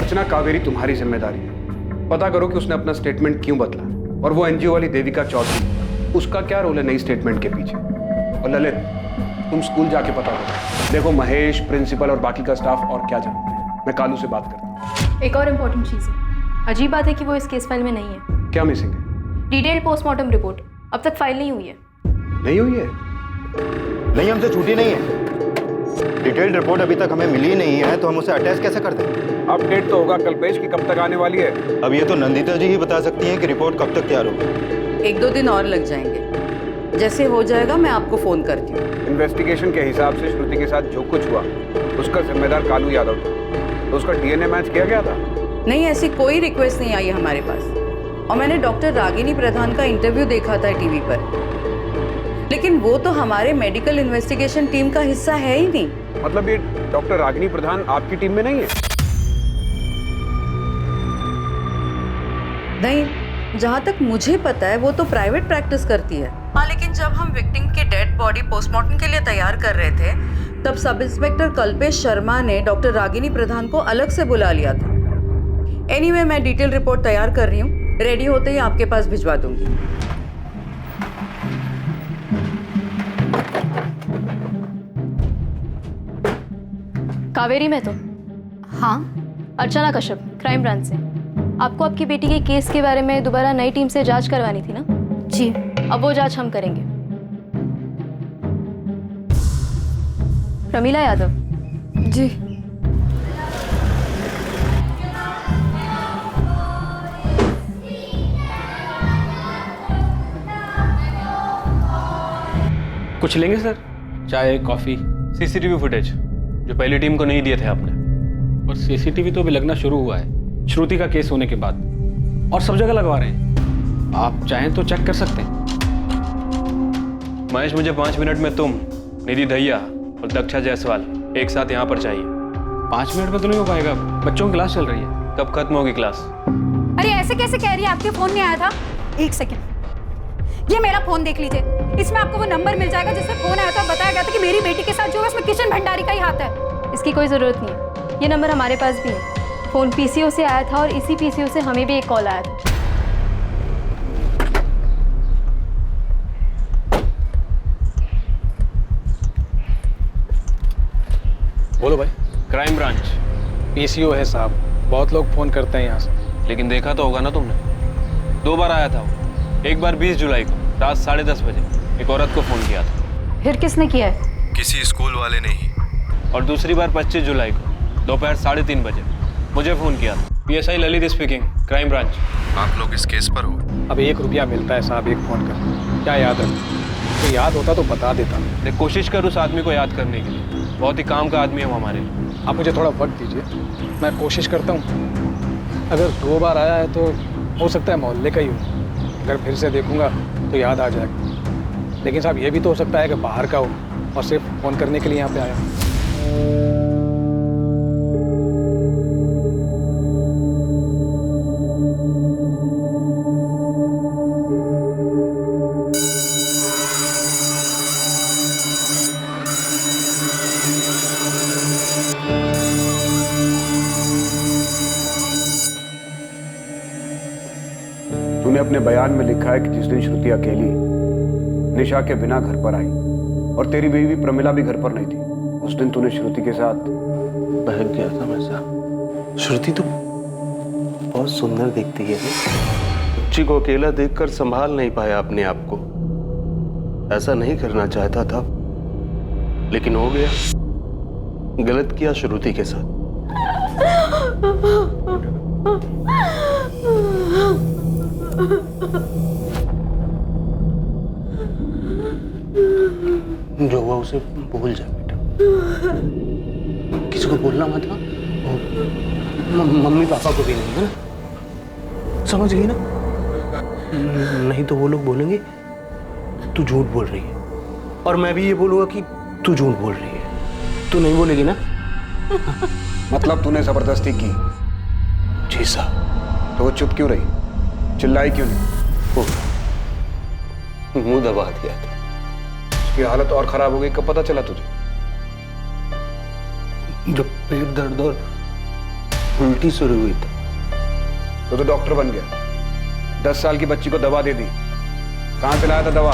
अर्चना, कावेरी तुम्हारी जिम्मेदारी है। पता करो कि उसने अपना स्टेटमेंट क्यों बदला, और वो एनजीओ वाली देविका चौधरी, उसका क्या रोल है नई स्टेटमेंट के पीछे। और ललित, तुम स्कूल जाके पता करो, देखो महेश, प्रिंसिपल और बाकी का स्टाफ और क्या जानते हैं। मैं कालू से बात करता हूँ। एक और इम्पोर्टेंट चीज़ है, अजीब बात है कि वो इस केस फाइल में नहीं है। क्या मिसिंग है? डिटेल पोस्टमार्टम रिपोर्ट अब तक फाइल नहीं हुई है। नहीं हुई है? नहीं, हमसे छूटी नहीं है। डिटेल्ड रिपोर्ट अभी तक हमें मिली नहीं है, तो हम उसे अटैच कैसे कर दें? अपडेट तो होगा कल्पेश की कब तक आने वाली है। अब ये तो नंदिता जी ही बता सकती हैं कि रिपोर्ट कब तक तैयार होगी। 1-2 दिन और लग जाएंगे। जैसे हो जाएगा मैं आपको फोन करती हूँ। इन्वेस्टिगेशन के हिसाब से श्रुति के साथ जो कुछ हुआ उसका जिम्मेदार कालू यादव था, तो उसका डीएनए मैच किया गया था। नहीं, ऐसी कोई रिक्वेस्ट नहीं आई हमारे पास। और मैंने डॉक्टर रागिनी प्रधान का इंटरव्यू देखा था टीवी पर, लेकिन वो तो हमारे मेडिकल इन्वेस्टिगेशन टीम का हिस्सा है ही नहीं। मतलब ये डॉक्टर रागिनी प्रधान आपकी टीम में नहीं है? नहीं, जहाँ तक मुझे पता है वो तो प्राइवेट प्रैक्टिस करती है। हाँ, लेकिन जब हम विक्टिम की डेड बॉडी पोस्टमार्टम के लिए तैयार कर रहे थे, तब सब इंस्पेक्टर कल्पेश शर्मा ने डॉक्टर रागिनी प्रधान को अलग से बुला लिया था। एनीवे, मैं डिटेल रिपोर्ट तैयार कर रही हूँ, रेडी होते ही आपके पास भिजवा दूंगी। कावेरी में तो हाँ, अर्चना कश्यप, क्राइम ब्रांच से। आपको आपकी बेटी के केस के बारे में दोबारा नई टीम से जांच करवानी थी ना? जी। अब वो जांच हम करेंगे। प्रमीला यादव। जी। कुछ लेंगे सर? चाय, कॉफी? सीसीटीवी फुटेज जो पहली टीम को नहीं दिए थे आपने। और सीसीटीवी तो अभी लगना शुरू हुआ है श्रुति का केस होने के बाद, और सब जगह लगवा रहे हैं। आप चाहें तो चेक कर सकते हैं। महेश, मुझे 5 मिनट में तुम, निधि दहिया और दक्षा जायसवाल एक साथ यहाँ पर चाहिए। 5 मिनट में तो नहीं हो पाएगा, बच्चों की क्लास चल रही है। कब खत्म होगी क्लास? अरे ऐसे कैसे कह रही है? आपके फोन में आया था। 1 सेकंड, ये मेरा फोन देख लीजिए। इसमें आपको वो नंबर मिल जाएगा जिससे फोन आया था, बताया गया था कि मेरी बेटी के साथ जो है उसमें किशन भंडारी का ही हाथ है। इसकी कोई ज़रूरत नहीं है, ये नंबर हमारे पास भी है। फ़ोन पीसीओ से आया था और इसी पीसीओ से हमें भी एक कॉल आया था। बोलो भाई। Crime branch. पीसीओ है साहब, बहुत लोग फ़ोन करते हैं यहाँ से। लेकिन देखा तो होगा ना तुमने, 2 बार आया था वो। एक बार 20 जुलाई को रात 10:30 बजे एक औरत को फ़ोन किया था। फिर किसने किया है? किसी स्कूल वाले ने ही। और दूसरी बार 25 जुलाई को दोपहर 3:30 बजे मुझे फ़ोन किया था। PSI Lalit speaking, crime branch. आप लोग इस केस पर हो? अब 1 रुपया मिलता है साहब एक फ़ोन का। क्या याद है? तो याद होता तो बता देता। देख, कोशिश कर उस आदमी को याद करने के लिए। बहुत ही काम का आदमी है वो हमारे लिए। आप मुझे थोड़ा वक्त दीजिए, मैं कोशिश करता हूँ। अगर 2 बार आया है तो हो सकता है मोहल्ले का ही हो। अगर फिर से देखूँगा तो याद आ जाएगा। लेकिन साहब ये भी तो हो सकता है कि बाहर का हो और सिर्फ फ़ोन करने के लिए यहाँ पे आया। तूने अपने बयान में लिखा है कि जिस दिन श्रुति अकेली निशा के बिना घर पर आई और तेरी बीवी प्रमिला भी घर पर नहीं थी, उस दिन तूने श्रुति के साथ बहक गया था मैं साहब। श्रुति तो बहुत सुंदर दिखती है। बच्ची को अकेला देखकर संभाल नहीं पाया अपने आप को। ऐसा नहीं करना चाहता था, लेकिन हो गया। गलत किया श्रुति के साथ। जो हुआ उसे भूल जा बेटा। किसी को बोलना मत ना, मम्मी पापा को भी नहीं, है ना? समझ गई ना? नहीं तो वो लोग बोलेंगे तू झूठ बोल रही है, और मैं भी ये बोलूंगा कि तू झूठ बोल रही है। तू नहीं बोलेगी ना? मतलब तूने जबरदस्ती की? जी साहब। तो वो चुप क्यों रही? चिल्लाई क्यों नहीं? मुंह दबा दिया था। उसकी हालत और खराब हो गई, कब पता चला तुझे? जब पेट दर्द और उल्टी शुरू हुई तो डॉक्टर बन गया। 10 साल की बच्ची को दवा दे दी। कहां से लाया था दवा?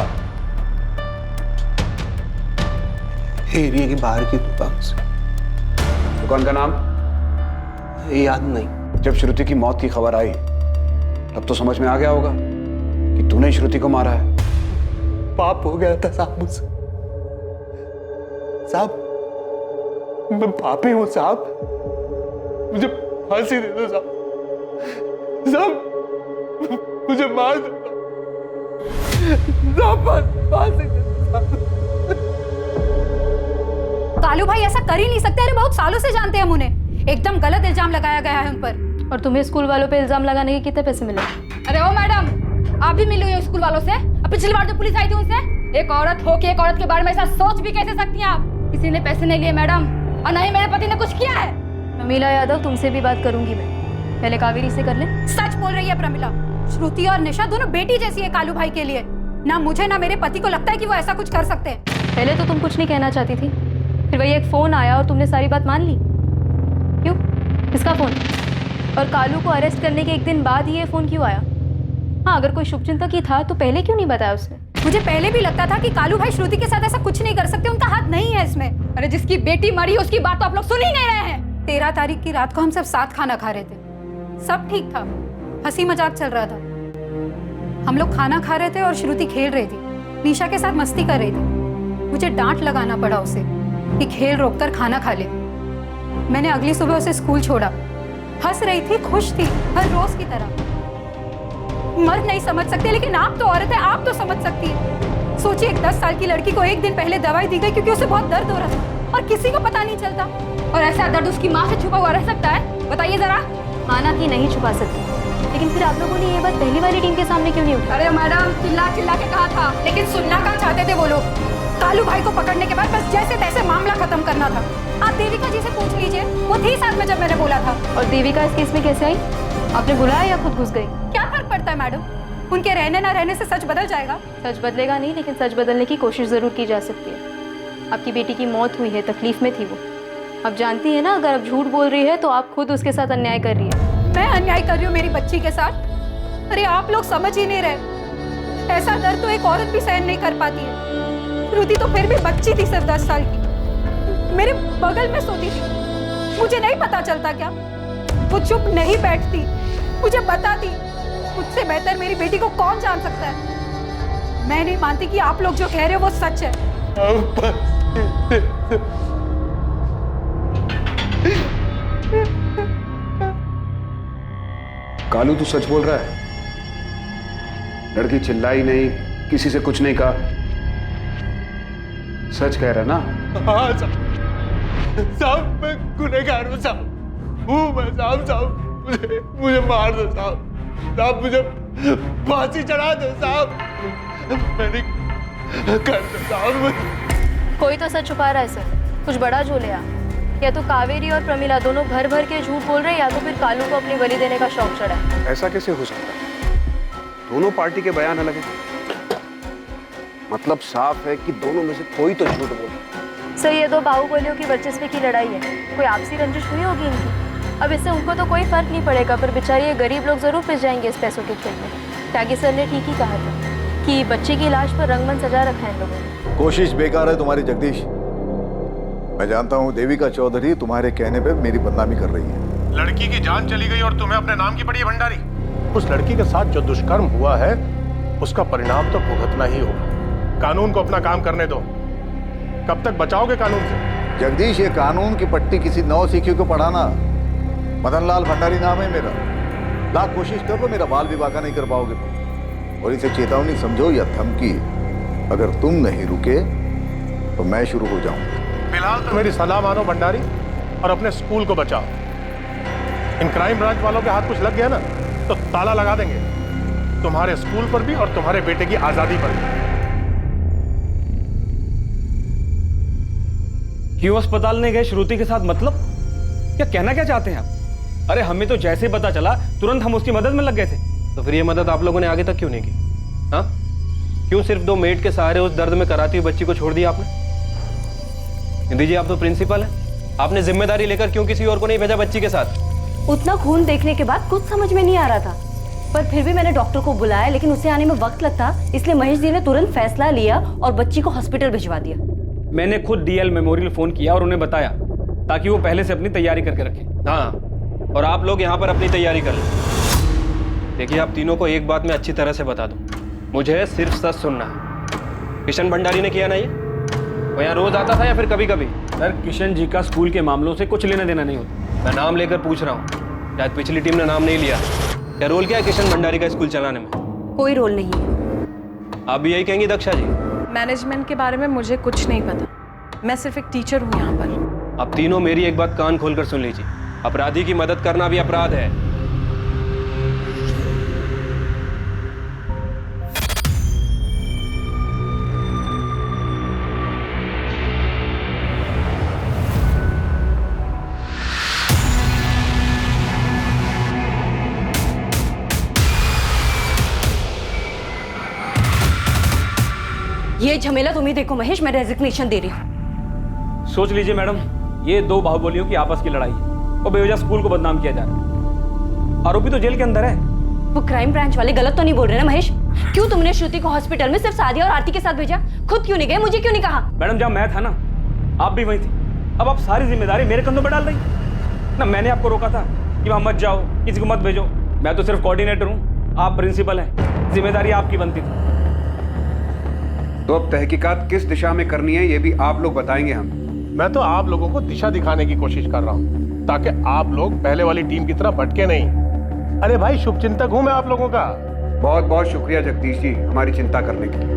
एरिया की बाहर की दुकान से। दुकान का नाम? याद नहीं। जब श्रुति की मौत की खबर आई तब तो समझ में आ गया होगा कि तूने ही श्रुति को मारा है। पाप हो गया था साहब मुझसे। साहब मैं पापी हूं साहब, मुझे फांसी दे दो साहब। साहब मुझे मार दो साहब, फांसी दे दो साहब। कालू भाई ऐसा कर ही नहीं सकते। अरे बहुत सालों से जानते हैं हम उन्हें। एकदम गलत इल्जाम लगाया गया है उन पर। और तुम्हें स्कूल वालों पे इल्जाम लगाने के कितने पैसे मिले? अरे ओ मैडम, आप भी मिली हुई हो स्कूल वालों से? अब पिछली बार जो पुलिस आई थी उनसे? एक औरत हो के एक औरत के बारे में ऐसा सोच भी कैसे सकती हैं आप? किसी ने पैसे नहीं लिए मैडम, और ना ही मेरे पति ने कुछ किया है। प्रमिला यादव, तुमसे भी बात करूंगी मैं। पहले कावेरी से कर ले। सच बोल रही है प्रमिला। श्रुति और निशा दोनों बेटी जैसी है कालू भाई के लिए। ना मुझे ना मेरे पति को लगता है कि वो ऐसा कुछ कर सकते हैं। पहले तो तुम कुछ नहीं कहना चाहती थी, फिर वही एक फोन आया और तुमने सारी बात मान ली। क्यों? किसका फोन? और कालू को अरेस्ट करने के एक दिन बाद ही ये फोन क्यों आया? हाँ, अगर कोई शुभचिंतक ही था तो पहले क्यों नहीं बताया उसने? मुझे पहले भी लगता था कि कालू भाई श्रुति के साथ ऐसा कुछ नहीं कर सकते, उनका हाथ नहीं है इसमें। अरे जिसकी बेटी मरी उसकी बात तो आप लोग सुन ही नहीं रहे हैं। 13 तारीख की रात को हम सब साथ खाना खा रहे थे, सब ठीक था, हंसी मजाक चल रहा था। हम लोग खाना खा रहे थे और श्रुति खेल रही थी, निशा के साथ मस्ती कर रही थी। मुझे डांट लगाना पड़ा उसे कि खेल रोककर खाना खा ले। मैंने अगली सुबह उसे स्कूल छोड़ा। हंस रही थी, खुश थी, हर रोज की तरह। मर्द नहीं समझ सकते, लेकिन आप तो औरत है, आप तो समझ सकती है। सोचिए, एक 10 साल की लड़की को एक दिन पहले दवाई दी गई क्योंकि उसे बहुत दर्द हो रहा था और किसी को पता नहीं चलता। और ऐसा दर्द उसकी माँ से छुपा हुआ रह सकता है? बताइए जरा। माना कि नहीं छुपा सकती, लेकिन फिर आप लोगों ने ये बात पहली वाली टीम के सामने क्यों नहीं उठाई? अरे मैडम, चिल्ला चिल्ला के कहा था, लेकिन सुनना कहाँ चाहते थे वो लोग। कालू भाई को पकड़ने के बाद बस जैसे तैसे मामला खत्म करना था। आप देविका जी से पूछ लीजिए, वो थी साथ में जब मैंने बोला था। और देविका इस केस में कैसे आई? आपने बुलाया या खुद घुस गई? क्या फर्क पड़ता है मैडम, उनके रहने ना रहने से सच बदल जाएगा? सच बदलेगा नहीं, लेकिन सच बदलने की कोशिश जरूर की जा सकती है। आपकी बेटी की मौत हुई है, तकलीफ में थी वो। आप जानती है ना, अगर आप झूठ बोल रही है तो आप खुद उसके साथ अन्याय कर रही है। मैं अन्याय कर रही हूँ मेरी बच्ची के साथ? अरे आप लोग समझ ही नहीं रहे। ऐसा दर्द तो एक औरत भी सहन नहीं कर पाती है। श्रुति तो फिर भी बच्ची थी, सिर्फ 10 साल की, मेरे बगल में सोती थी। मुझे नहीं पता चलता क्या? वो चुप नहीं बैठती, मुझे बताती। मुझसे बेहतर मेरी बेटी को कौन जान सकता है? मैं नहीं मानती कि आप लोग जो कह रहे हो वो सच है। कालू, तू सच बोल रहा है? लड़की चिल्लाई नहीं, किसी से कुछ नहीं कहा, सच कह रहा ना? हाँ साहब, मैं गुनहगार हूँ साहब, हूँ मैं साहब, मुझे मार दो साहब, मुझे फांसी चढ़ा दो साहब, मैंने कर दो साहब। कोई तो सच छुपा रहा है सर, कुछ बड़ा झोले आप। या तो कावेरी और प्रमिला दोनों भर भर के झूठ बोल रहे हैं, या तो फिर कालू को अपनी बलि देने का शौक चढ़ा है। ऐसा कैसे हो सकता है? दोनों पार्टी के बयान अलग हैं। मतलब साफ है कि दोनों में से कोई तो झूठ बोले। सर, ये दो बाहुबलियों की वर्चस्व की लड़ाई है, कोई आपसी रंजिश हुई होगी इनकी। अब इससे उनको तो कोई फर्क नहीं पड़ेगा, पर बेचारे ये गरीब लोग जरूर पिस जाएंगे इस पैसों के खेल में। त्यागी सर ने ठीक ही कहा था कि बच्चे की लाश पर रंगमंच सजा रखा है इन लोगों ने। कोशिश बेकार है तुम्हारी जगदीश। मैं जानता हूँ देविका चौधरी तुम्हारे कहने पे मेरी बदनामी कर रही है। लड़की की जान चली गई और तुम्हें अपने नाम की पड़ी है भंडारी। उस लड़की के साथ जो दुष्कर्म हुआ है उसका परिणाम तो भुगतना ही होगा। कानून को अपना काम करने दो। कब तक बचाओगे कानून से? जगदीश, ये कानून की पट्टी किसी नौसिखियों को पढ़ाना। मदन लाल भंडारी नाम है मेरा। लाख कोशिश कर लो, मेरा बाल विवाह नहीं कर पाओगे। और इसे चेतावनी समझो या धमकी, अगर तुम नहीं रुके तो मैं शुरू हो जाऊंगा। फिलहाल तो मेरी सलाह मानो भंडारी, और अपने स्कूल को बचाओ। इन क्राइम ब्रांच वालों के हाथ कुछ लग गया ना तो ताला लगा देंगे, तुम्हारे स्कूल पर भी और तुम्हारे बेटे की आजादी पर भी। क्यों अस्पताल नहीं गए श्रुति के साथ? मतलब क्या कहना क्या चाहते हैं आप? अरे हमें तो जैसे ही पता चला तुरंत हम उसकी मदद में लग गए थे। तो फिर ये मदद आप लोगों ने आगे तक क्यों नहीं की? हाँ, क्यों सिर्फ 2 मिनट के सहारे उस दर्द में कराती हुई बच्ची को छोड़ दिया आपने? हिंदी जी, आप तो प्रिंसिपल हैं, आपने जिम्मेदारी लेकर क्यों किसी और को नहीं भेजा बच्ची के साथ? उतना खून देखने के बाद कुछ समझ में नहीं आ रहा था, पर फिर भी मैंने डॉक्टर को बुलाया, लेकिन उसे आने में वक्त लगता, इसलिए महेश जी ने तुरंत फैसला लिया और बच्ची को हॉस्पिटल भिजवा दिया। मैंने खुद डीएल मेमोरियल फोन किया और उन्हें बताया ताकि वो पहले से अपनी तैयारी करके रखें। हाँ, और आप लोग यहाँ पर अपनी तैयारी कर लें। देखिए, आप तीनों को एक बात मैं अच्छी तरह से बता दूं, मुझे सिर्फ सच सुनना है। किशन भंडारी ने किया ना ये? वो यहाँ रोज आता था या फिर कभी कभी? सर, किशन जी का स्कूल के मामलों से कुछ लेना देना नहीं होता। मैं नाम लेकर पूछ रहा हूँ, शायद पिछली टीम ने नाम नहीं लिया। क्या रोल क्या है किशन भंडारी का स्कूल चलाने में? कोई रोल नहीं है। आप भी यही कहेंगी दक्षा जी? मैनेजमेंट के बारे में मुझे कुछ नहीं पता, मैं सिर्फ एक टीचर हूँ यहाँ पर। आप तीनों मेरी एक बात कान खोलकर सुन लीजिए, अपराधी की मदद करना भी अपराध है। ये झमेला तुम ही देखो महेश, मैं रेजिग्नेशन दे रही हूँ। सोच लीजिए मैडम, ये दो बाहुबलियों की आपस की लड़ाई है और बेवजह स्कूल को बदनाम किया जा रहा है। आरोपी तो जेल के अंदर है। वो क्राइम ब्रांच वाले गलत तो नहीं बोल रहे ना महेश? क्यों तुमने श्रुति को हॉस्पिटल में सिर्फ सादिया और आरती के साथ भेजा? खुद क्यों नहीं गए? मुझे क्यों नहीं कहा? मैडम, जब मैं था ना, आप भी वहीं थी। अब आप सारी जिम्मेदारी मेरे कंधों पर डाल रही ना। मैंने आपको रोका था कि वहां मत जाओ, किसी को मत भेजो। मैं तो सिर्फ कोऑर्डिनेटर हूँ, आप प्रिंसिपल हैं, जिम्मेदारी आपकी बनती थी। तो अब तहकीकात किस दिशा में करनी है ये भी आप लोग बताएंगे हम। मैं तो आप लोगों को दिशा दिखाने की कोशिश कर रहा हूँ ताकि आप लोग पहले वाली टीम की तरह भटके नहीं। अरे भाई, शुभचिंतक हूं मैं आप लोगों का। बहुत बहुत शुक्रिया जगदीश जी हमारी चिंता करने के लिए।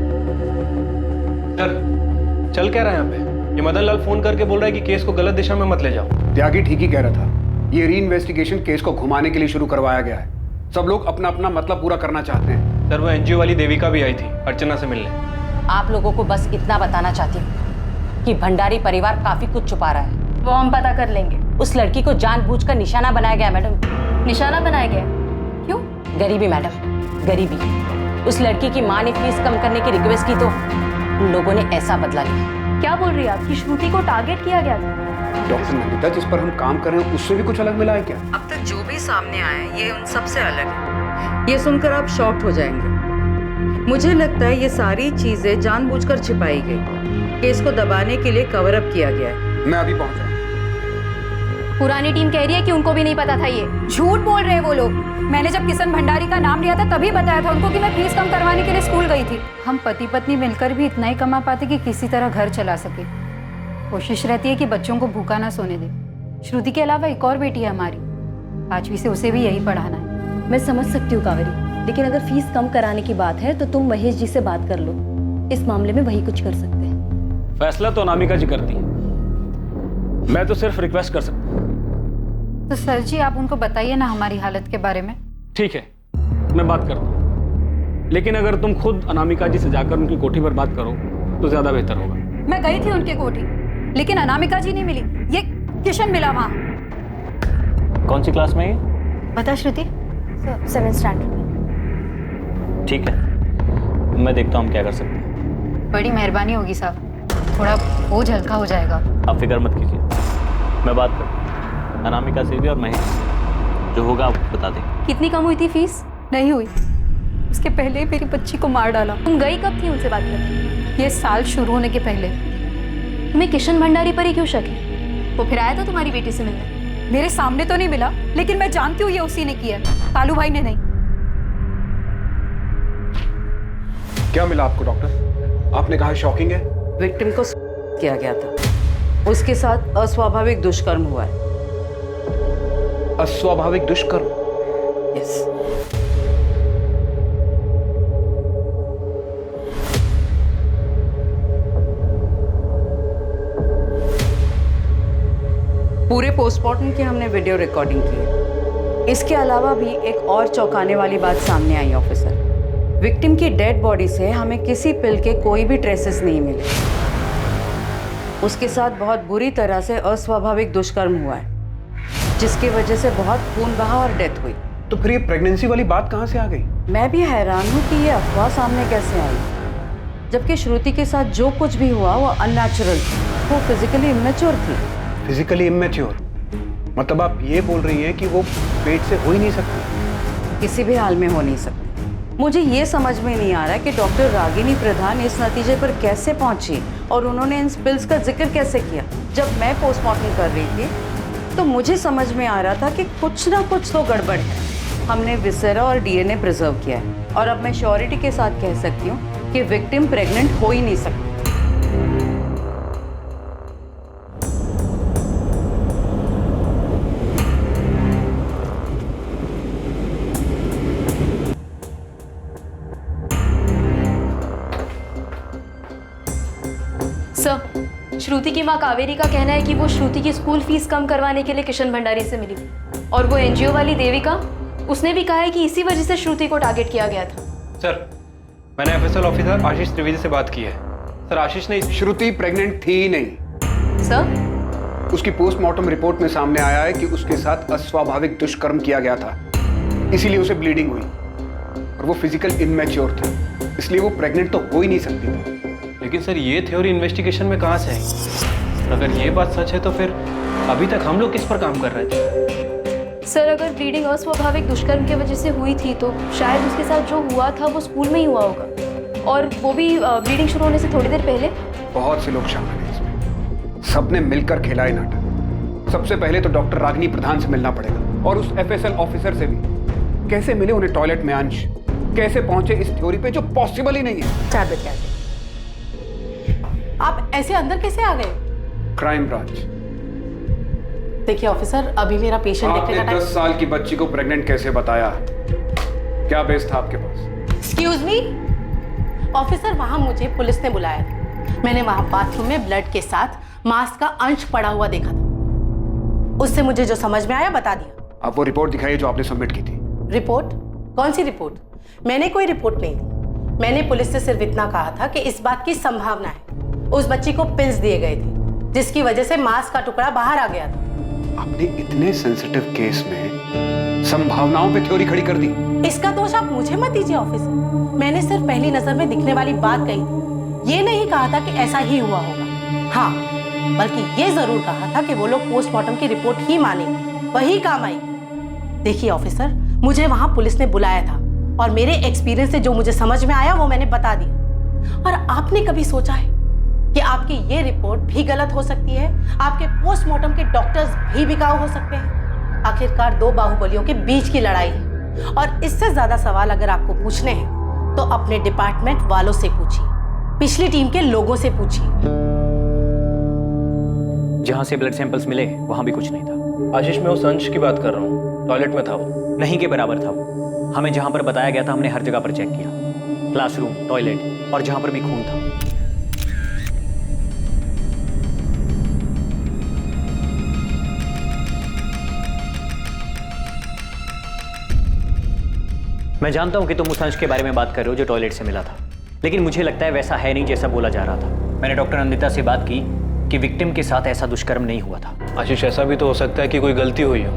सर, चल क्या रहा है यहाँ पे? ये मदन लाल फोन करके बोल रहा है कि केस को गलत दिशा में मत ले जाओ। त्यागी ठीक ही कह रहा था। ये री इन्वेस्टिगेशन केस को घुमाने के लिए शुरू करवाया गया है। सब लोग अपना अपना मतलब पूरा करना चाहते हैं। सर, वो एनजीओ वाली देविका भी आई थी अर्चना से मिलने। आप लोगों को बस इतना बताना चाहती हूँ कि भंडारी परिवार काफी कुछ छुपा रहा है। वो हम पता कर लेंगे। उस लड़की को जानबूझकर निशाना बनाया गया मैडम। निशाना बनाया गया? क्यों? गरीबी मैडम, गरीबी। उस लड़की की माँ ने फीस कम करने की रिक्वेस्ट की तो उन लोगों ने ऐसा बदला लिया। क्या बोल रही है आप कि श्रुति को टारगेट किया गया था? डॉक्टर नंदिता, जिस पर हम काम कर रहे हैं उससे भी कुछ अलग मिला है क्या? अब तक जो भी सामने आया है ये उन सबसे अलग है। ये सुनकर आप शॉक्ड हो जाएंगे। मुझे लगता है ये सारी चीजें जानबूझकर छिपाई गई, केस को दबाने के लिए कवर अप किया गया है। मैं अभी पहुंचा। पुरानी टीम कह रही है कि उनको भी नहीं पता था ये। झूठ बोल रहे हैं वो लोग। मैंने जब किशन भंडारी का नाम लिया था तभी बताया था उनको कि मैं फीस कम करवाने के लिए स्कूल गई थी। हम पति पत्नी मिलकर भी इतना ही कमा पाते कि किसी तरह घर चला सके। कोशिश रहती है कि बच्चों को भूखा ना सोने दे। श्रुति के अलावा एक और बेटी है हमारी, 5वीं से उसे भी यही पढ़ाना है। मैं समझ सकती हूँ कावेरी, लेकिन अगर फीस कम कराने की बात है तो तुम महेश जी से बात कर लो। इस मामले में वही कुछ कर सकते हैं। फैसला तो अनामिका जी करती है, मैं तो सिर्फ रिक्वेस्ट कर सकता हूँ। तो सर जी, आप उनको बताइए ना हमारी हालत के बारे में। ठीक है, मैं बात करता हूँ, लेकिन अगर तुम खुद अनामिका जी से जाकर उनकी कोठी पर बात करो तो ज्यादा बेहतर होगा। मैं गई थी उनके कोठी, लेकिन अनामिका जी नहीं मिली, ये किशन मिला वहाँ। कौन सी क्लास में है? बता श्रुति। 7th स्टैंडर्ड में। ठीक है, मैं देखता हूँ हम क्या कर सकते हैं। बड़ी मेहरबानी होगी साहब, थोड़ा बोझ हल्का हो जाएगा। आप फिक्र मत कीजिए, मैं बात करता हूँ अनामिका से भी और महेश से। जो होगा आप बता दें। कितनी कम हुई थी फीस? नहीं हुई, उसके पहले मेरी बच्ची को मार डाला। तुम गई कब थी उनसे बात करने? ये साल शुरू होने के पहले। तुम्हें किशन भंडारी पर ही क्यों शक है? वो फिर आया था तुम्हारी बेटी से मिलने? मेरे सामने तो नहीं मिला, लेकिन मैं जानती हूँ ये उसी ने किया, कालू भाई ने नहीं। क्या मिला आपको डॉक्टर? आपने कहा शॉकिंग है। विक्टिम को किया गया था, उसके साथ अस्वाभाविक दुष्कर्म हुआ है। अस्वाभाविक दुष्कर्म? यस। पूरे पोस्टमार्टम की हमने वीडियो रिकॉर्डिंग की है। इसके अलावा भी एक और चौंकाने वाली बात सामने आई ऑफिसर। विक्टिम की डेड बॉडी से हमें किसी पिल के कोई भी ट्रेसेस नहीं मिले। उसके साथ बहुत बुरी तरह से अस्वाभाविक दुष्कर्म हुआ है, जिसकी वजह से बहुत खून बहा और डेथ हुई। तो फिर ये प्रेगनेंसी वाली बात कहाँ से आ गई? मैं भी हैरान हूँ कि ये अफवाह सामने कैसे आई, जबकि श्रुति के साथ जो कुछ भी हुआ वो अननेचुरल थी, वो फिजिकली इमेच्योर थी। Physically immature? मतलब आप ये बोल रही हैं कि वो पेट से हो ही नहीं सकती? किसी भी हाल में हो नहीं सकती। मुझे ये समझ में नहीं आ रहा है कि डॉक्टर रागिनी प्रधान इस नतीजे पर कैसे पहुंची और उन्होंने इन स्पिल्स का जिक्र कैसे किया। जब मैं पोस्टमार्टम कर रही थी तो मुझे समझ में आ रहा था कि कुछ ना कुछ तो गड़बड़ है। हमने विसेरा और डीएनए प्रिजर्व किया है और अब मैं श्योरिटी के साथ कह सकती हूँ कि विक्टिम प्रेग्नेंट हो ही नहीं सकती। सर, श्रुति की मां कावेरी का कहना है कि वो श्रुति की स्कूल फीस कम करवाने के लिए किशन भंडारी से मिली और वो एनजीओ वाली देविका, उसने भी कहा है कि इसी वजह से श्रुति को टारगेट किया गया था। सर, मैंने एफएसएल ऑफिसर आशीष त्रिवेदी से बात की है। सर, आशीष ने श्रुति प्रेग्नेंट थी ही नहीं। सर, उसकी पोस्टमार्टम रिपोर्ट में सामने आया है कि उसके साथ अस्वाभाविक दुष्कर्म किया गया था, इसीलिए उसे ब्लीडिंग हुई और वो फिजिकल इनमैच्योर था, इसलिए वो प्रेग्नेंट तो हो ही नहीं सकती थी। लेकिन सर, ये थ्योरी इन्वेस्टिगेशन में कहाँ से आई? अगर ये बात सच है तो फिर अभी तक हम लोग किस पर काम कर रहे थे? सर, अगर ब्लीडिंग अस्वाभाविक दुष्कर्म की वजह से हुई थी तो शायद उसके साथ जो हुआ था वो स्कूल में ही हुआ होगा, और वो भी ब्लीडिंग शुरू होने से थोड़ी देर पहले। बहुत से लोग शामिल हैं इसमें, सबने मिलकर खेला है नाटक। सबसे पहले तो डॉक्टर रागिनी प्रधान से मिलना पड़ेगा और उस एफएसएल ऑफिसर से भी। कैसे मिले उन्हें टॉयलेट में अंश? कैसे पहुंचे इस थ्योरी पे जो पॉसिबल ही नहीं है? 4 बजे आ गए। आप ऐसे अंदर कैसे आ गए? Crime branch. देखिए ऑफिसर, अभी मेरा पेशेंट देखने का आपने 10 साल की बच्ची को प्रेग्नेंट कैसे बताया? क्या बेस था आपके पास? एक्सक्यूज मी ऑफिसर, वहां मुझे पुलिस ने बुलाया था। मैंने वहां बाथरूम में ब्लड के साथ मांस का अंश पड़ा हुआ देखा था। उससे मुझे जो समझ में आया बता दिया। आप वो रिपोर्ट दिखाइए जो आपने सबमिट की थी। रिपोर्ट? कौन सी रिपोर्ट? मैंने कोई रिपोर्ट नहीं दी। मैंने पुलिस से सिर्फ इतना कहा था कि इस बात की संभावना है उस बच्ची को पिल्स दिए गए थे जिसकी वजह से मांस का टुकड़ा बाहर आ गया था। आपने इतने सेंसिटिव केस में संभावनाओं पे थ्योरी खड़ी कर दी। इसका दोष आप मुझे मत दीजिए ऑफिसर। मैंने सिर्फ पहली नजर में दिखने वाली बात कही थी, ये नहीं कहा था कि ऐसा ही हुआ होगा। हाँ, बल्कि ये जरूर कहा था कि वो लोग पोस्टमार्टम की रिपोर्ट ही माने, वही काम आई। देखिए ऑफिसर, मुझे वहां पुलिस ने बुलाया था और मेरे एक्सपीरियंस से जो मुझे समझ में आया वो मैंने बता दिया। और आपने कभी सोचा है कि आपकी ये रिपोर्ट भी गलत हो सकती है? आपके पोस्टमार्टम के डॉक्टर्स भी बिकाऊ हो सकते हैं। आखिरकार 2 बाहुबलियों के बीच की लड़ाई है और इससे ज्यादा सवाल अगर आपको पूछने हैं तो अपने डिपार्टमेंट वालों से पूछिए, पिछली टीम के लोगों से पूछिए। जहां से ब्लड सैंपल्स मिले वहां भी कुछ नहीं था। आशीष, मैं उस अंश की बात कर रहा हूँ। टॉयलेट में था वो। नहीं के बराबर था वो। हमें जहां पर बताया गया था हमने हर जगह पर चेक किया, क्लासरूम, टॉयलेट और जहां पर भी खून था। मैं जानता हूं कि तुम उस अंश के बारे में बात कर रहे हो जो टॉयलेट से मिला था, लेकिन मुझे लगता है वैसा है नहीं जैसा बोला जा रहा था। मैंने डॉक्टर नंदिता से बात की कि विक्टिम के साथ ऐसा दुष्कर्म नहीं हुआ था। आशीष, ऐसा भी तो हो सकता है कि कोई गलती हुई हो,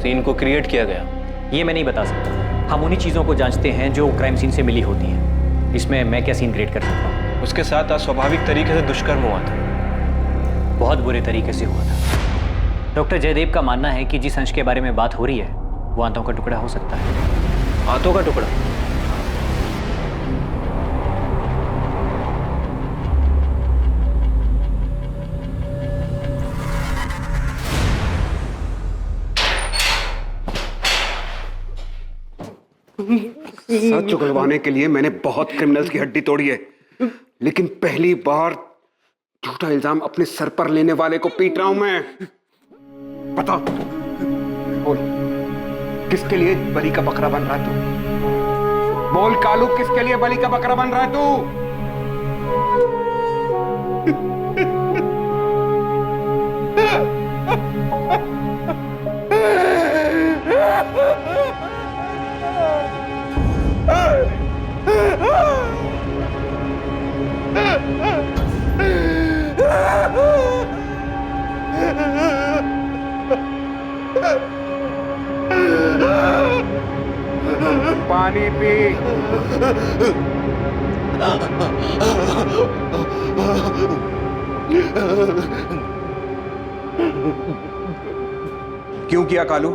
सीन को क्रिएट किया गया। ये मैं नहीं बता सकता। हम उन्हीं चीज़ों को जांचते हैं जो क्राइम सीन से मिली होती हैं। इसमें मैं क्या सीन क्रिएट कर सकता हूँ? उसके साथ अस्वाभाविक तरीके से दुष्कर्म हुआ था। बहुत बुरे तरीके से हुआ था। डॉक्टर जयदेव का मानना है कि जिस अंश के बारे में बात हो रही है वो आंतों का टुकड़ा हो सकता है। आंतों का टुकड़ा? सच उगलवाने के लिए मैंने बहुत क्रिमिनल्स की हड्डी तोड़ी है, लेकिन पहली बार झूठा इल्जाम अपने सर पर लेने वाले को पीट रहा हूं मैं। बता, बोल, किसके लिए बलि का बकरा बन रहा है तू? बोल कालू, किसके लिए बलि का बकरा बन रहा है तू? पानी पी। क्यों किया कालू?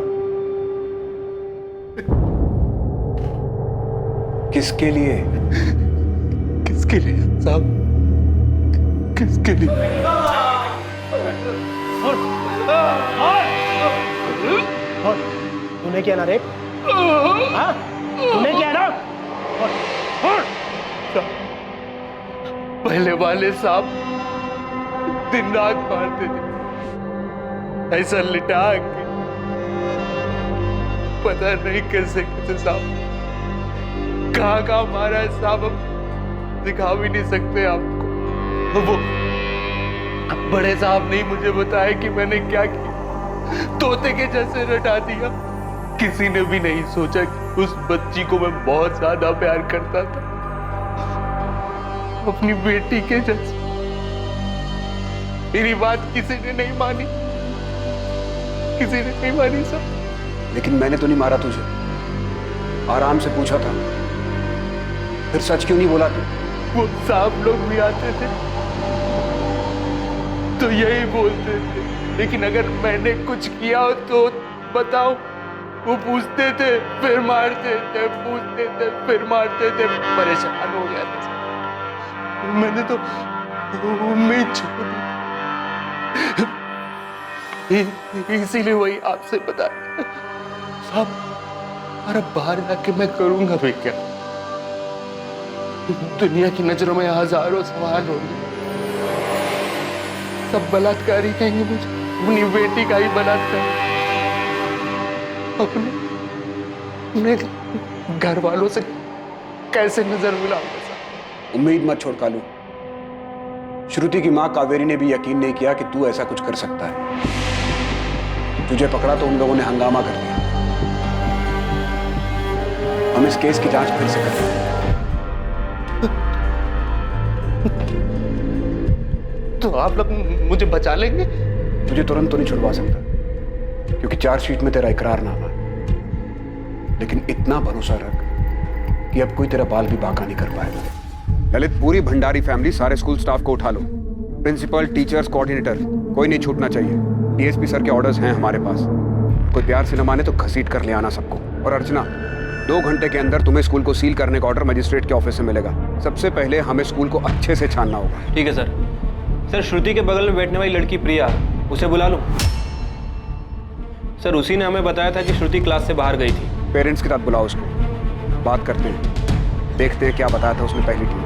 किसके लिए? किसके लिए साहब? किसके लिए? तूने किया ना रेप? हाँ? तूने किया ना? पहले वाले साहब दिन रात मारते थे, ऐसा लिटा के पता नहीं कैसे कैसे साहब कहाँ मारा है साहब, हम दिखा भी नहीं सकते आपको। वो बड़े साहब ने मुझे बताया कि मैंने क्या किया, तोते के जैसे रटा दिया। किसी ने भी नहीं सोचा कि उस बच्ची को मैं बहुत ज्यादा प्यार करता था, अपनी बेटी के जैसे। मेरी बात किसी ने नहीं मानी, किसी ने नहीं मानी साहब। लेकिन मैंने तो नहीं मारा तुझे, आराम से पूछा था, फिर सच क्यों नहीं बोला तू? वो साहब लोग भी आते थे तो यही बोलते थे, लेकिन अगर मैंने कुछ किया हो तो बताओ। वो पूछते थे फिर मारते थे, पूछते थे फिर मारते थे। परेशान हो गया था, मैंने तो उम्मीद छोड़ दी, इसीलिए वही आपसे बताया साहब। अरे बाहर जाके मैं करूंगा भी क्या? दुनिया की नजरों में हजारों सवाल होंगे, सब बलात्कारी कहेंगे मुझे, अपनी बेटी का ही बलात्कार, अपने घर वालों से कैसे नजर मिलाऊंगा साहब? उम्मीद मत छोड़ कालू। श्रुति की मां कावेरी ने भी यकीन नहीं किया कि तू ऐसा कुछ कर सकता है। तुझे पकड़ा तो उन लोगों ने हंगामा कर दिया। हम इस केस की जांच फिर से करते हैं। तो आप लोग मुझे बचा लेंगे? तुझे तुरंत तो नहीं छुड़वा सकता, क्योंकि चार्जशीट में तेरा इकरारनामा है। लेकिन इतना भरोसा रख कि अब कोई तेरा बाल भी बांका नहीं कर पाएगा। ललित, पूरी भंडारी फैमिली, सारे स्कूल स्टाफ को उठा लो। प्रिंसिपल, टीचर्स, कोऑर्डिनेटर, कोई नहीं छूटना चाहिए। डीएसपी सर के ऑर्डर्स हैं हमारे पास। कोई प्यार से न माने तो घसीट कर ले आना सबको। और अर्चना, 2 घंटे के अंदर तुम्हें स्कूल को सील करने का ऑर्डर मजिस्ट्रेट के ऑफिस से मिलेगा। सबसे पहले हमें स्कूल को अच्छे से छानना होगा। ठीक है सर। सर, श्रुति के बगल में बैठने वाली लड़की प्रिया, उसे बुला लूं? सर, उसी ने हमें बताया था कि श्रुति क्लास से बाहर गई थी। पेरेंट्स के साथ बुलाओ उसको, बात करते हैं, देखते हैं क्या बताया था उसने पहली टीम।